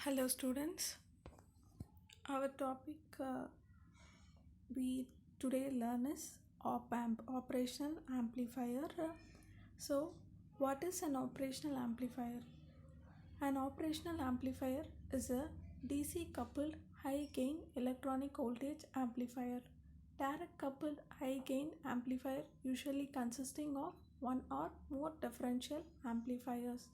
Hello, students. Our topic we today learn is op amp, operational amplifier. So, what is an operational amplifier? An operational amplifier is a DC coupled high gain electronic voltage amplifier. Direct coupled high gain amplifier usually consisting of one or more differential amplifiers.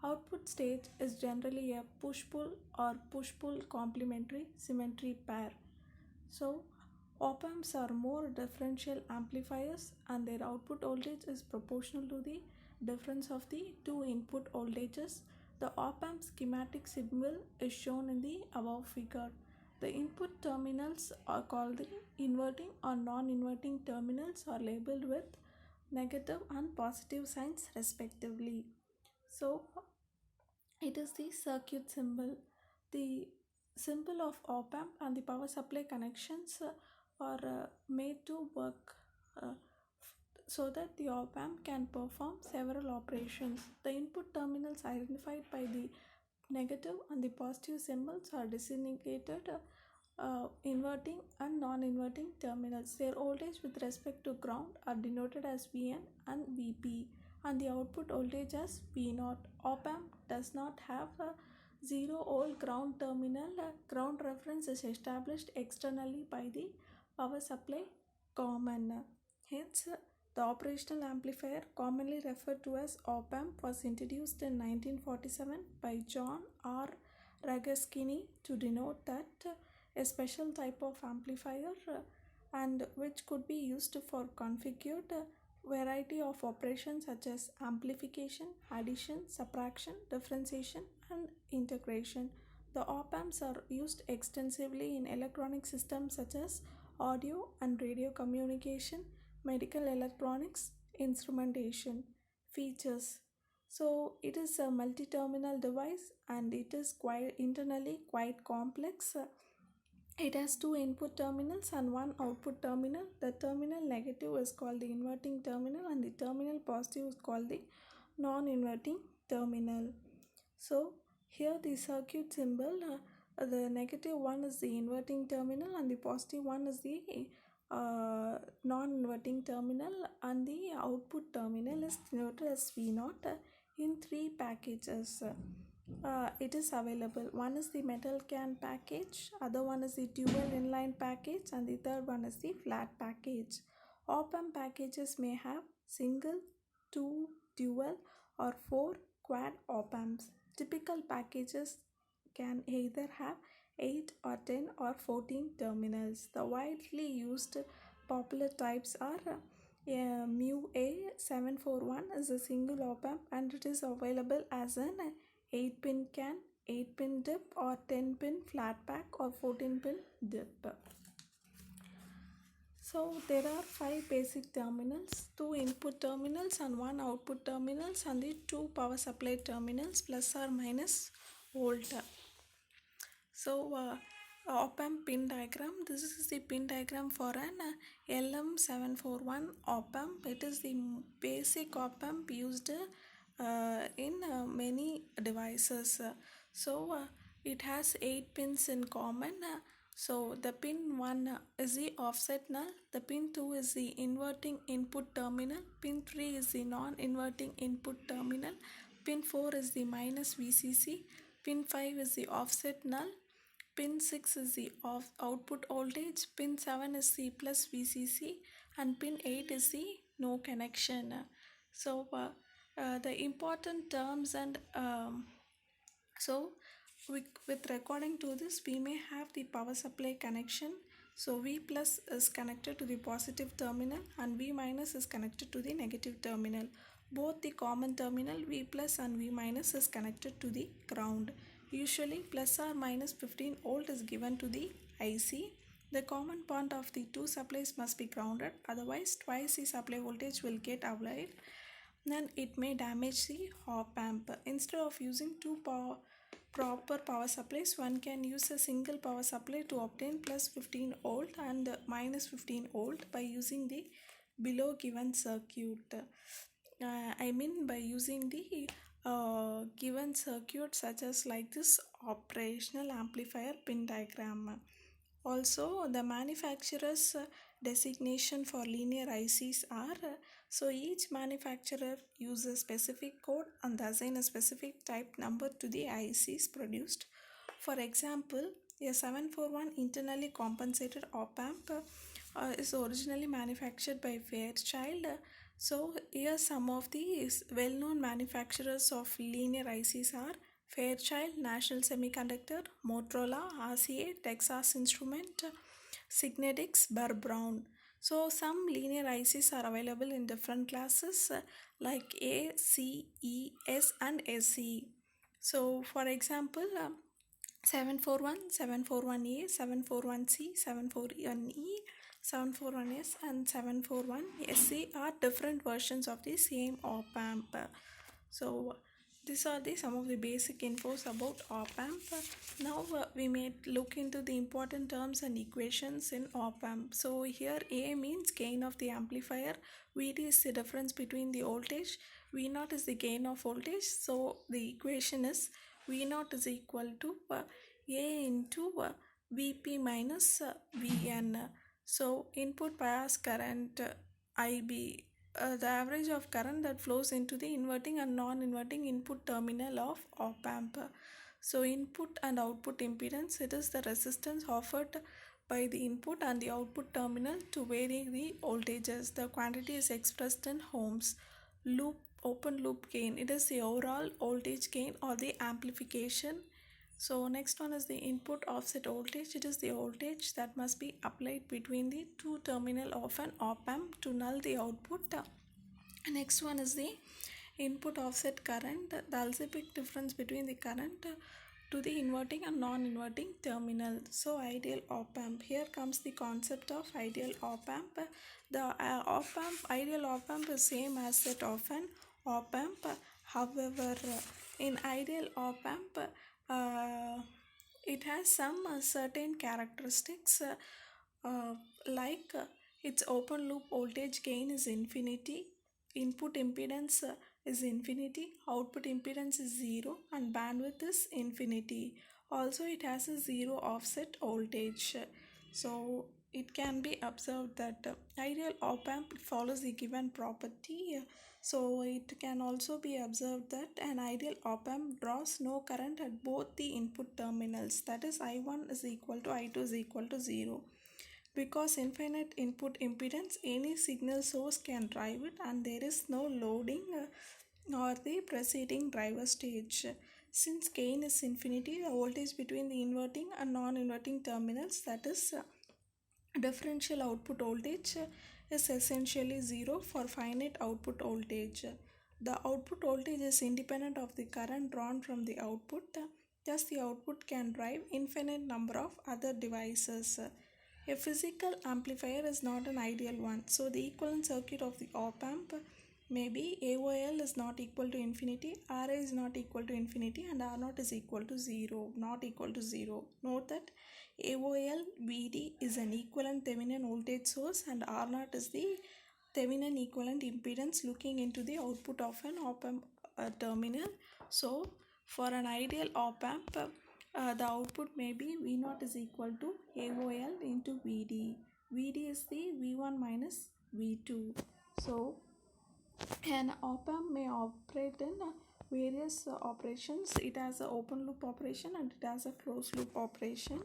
Output stage is generally a push-pull or push-pull complementary symmetry pair. So, op-amps are more differential amplifiers and their output voltage is proportional to the difference of the two input voltages. The op-amp schematic symbol is shown in the above figure. The input terminals are called the inverting or non-inverting terminals are labeled with negative and positive signs respectively. So, it is the circuit symbol. The symbol of op amp and the power supply connections are made to work so that the op amp can perform several operations. The input terminals identified by the negative and the positive symbols are designated inverting and non-inverting terminals. Their voltage with respect to ground are denoted as Vn and Vp and the output voltage as V0. Op amp does not have a 0-volt ground terminal. Ground reference is established externally by the power supply common. Hence, the operational amplifier, commonly referred to as op amp, was introduced in 1947 by John R. Ragazzini to denote that a special type of amplifier and which could be used for configured variety of operations such as amplification, addition, subtraction, differentiation, and integration. The op amps are used extensively in electronic systems such as audio and radio communication, medical electronics, instrumentation. Features. So it is a multi-terminal device and it is quite internally quite complex. It has two input terminals and one output terminal. The terminal negative is called the inverting terminal and the terminal positive is called the non-inverting terminal. So here the circuit symbol, the negative one is the inverting terminal and the positive one is the non-inverting terminal, and the output terminal is denoted as V0 in three packages. It is available. One is the metal can package, other one is the dual inline package, and the third one is the flat package. Op amp packages may have single, two, dual, or four quad op amps. Typical packages can either have 8 or 10 or 14 terminals. The widely used popular types are Mu A741 is a single op amp and it is available as an 8-pin can, 8-pin dip, or 10-pin flat pack, or 14-pin dip. So there are 5 basic terminals, 2 input terminals and 1 output terminals, and the 2 power supply terminals plus or minus volt. So op amp pin diagram. This is the pin diagram for an LM741 op amp. It is the basic op amp used in many devices. So it has 8 pins in common. So the pin 1 is the offset null, the pin 2 is the inverting input terminal, pin 3 is the non-inverting input terminal, pin 4 is the minus VCC, pin 5 is the offset null, pin 6 is the output voltage, pin 7 is the plus VCC, and pin 8 is the no connection. So the important terms and so with recording to this, we may have the power supply connection. So V plus is connected to the positive terminal and V minus is connected to the negative terminal. Both the common terminal V plus and V minus is connected to the ground. Usually plus or minus 15 volt is given to the IC. The common point of the two supplies must be grounded, otherwise twice the supply voltage will get applied and it may damage the op amp. Instead of using two proper power supplies, one can use a single power supply to obtain plus 15 volt and minus 15 volt by using the below given circuit. I mean by using the given circuit such as like this operational amplifier pin diagram. Also, the manufacturer's designation for linear ICs are so each manufacturer uses specific code and assign a specific type number to the ICs produced. For example, a 741 internally compensated op amp is originally manufactured by Fairchild. So, here some of the well known manufacturers of linear ICs are Fairchild, National Semiconductor, Motorola, RCA, Texas Instrument, Signetics, Burr Brown. So, some linear ICs are available in different classes like A, C, E, S, and SE. So, for example, 741, 741A, 741C, 741E, 741S, and 741SE are different versions of the same op amp. So these are the some of the basic infos about op amp. Now we may look into the important terms and equations in op amp. So here A means gain of the amplifier, Vd is the difference between the voltage, V naught is the gain of voltage. So the equation is V naught is equal to A into Vp minus Vn. So input bias current IB, the average of current that flows into the inverting and non-inverting input terminal of op amp. So input and output impedance, it is the resistance offered by the input and the output terminal to vary the voltages. The quantity is expressed in ohms. Loop open loop gain, it is the overall voltage gain or the amplification. So next one is the input offset voltage. It is the voltage that must be applied between the two terminal of an op amp to null the output. Next one is the input offset current, the algebraic difference between the current to the inverting and non-inverting terminal. So ideal op amp, here comes the concept of ideal op amp. The ideal op amp is same as that of an op amp. However, in ideal op amp, it has some certain characteristics like its open loop voltage gain is infinity, input impedance is infinity, output impedance is 0, and bandwidth is infinity. Also, it has a zero offset voltage. So it can be observed that ideal op amp follows the given property. So it can also be observed that an ideal op amp draws no current at both the input terminals, that is I1 is equal to I2 is equal to 0. Because infinite input impedance, any signal source can drive it and there is no loading or the preceding driver stage. Since gain is infinity, the voltage between the inverting and non-inverting terminals, that is differential output voltage, is essentially 0 for finite output voltage. The output voltage is independent of the current drawn from the output, thus the output can drive infinite number of other devices. A physical amplifier is not an ideal one, so the equivalent circuit of the op amp may be AOL is not equal to infinity, RA is not equal to infinity, and R0 is equal to 0, not equal to 0. Note that AOL VD is an equivalent Thevenin voltage source and R0 is the Thevenin equivalent impedance looking into the output of an op amp terminal. So for an ideal op amp, the output may be V0 is equal to AOL into VD. VD is the V1 minus V2. So an op amp may operate in various operations. It has an open loop operation and it has a closed loop operation.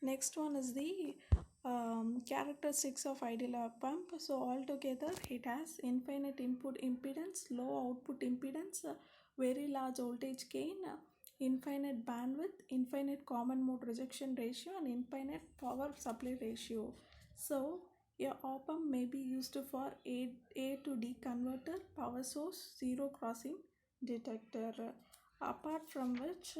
Next one is the characteristics of ideal op amp. So altogether it has infinite input impedance, low output impedance, very large voltage gain, infinite bandwidth, infinite common mode rejection ratio, and infinite power supply ratio. So a op amp may be used for A to D converter, power source, zero crossing detector. Apart from which,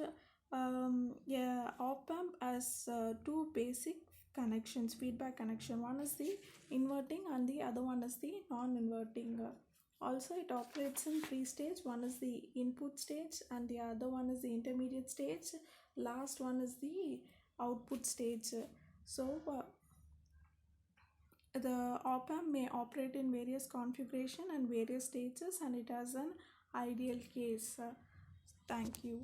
op amp has two basic connections, feedback connection. One is the inverting and the other one is the non-inverting. Also, it operates in three stages. One is the input stage and the other one is the intermediate stage. Last one is the output stage. So, the op amp may operate in various configuration and various stages, and it has an ideal case. Thank you.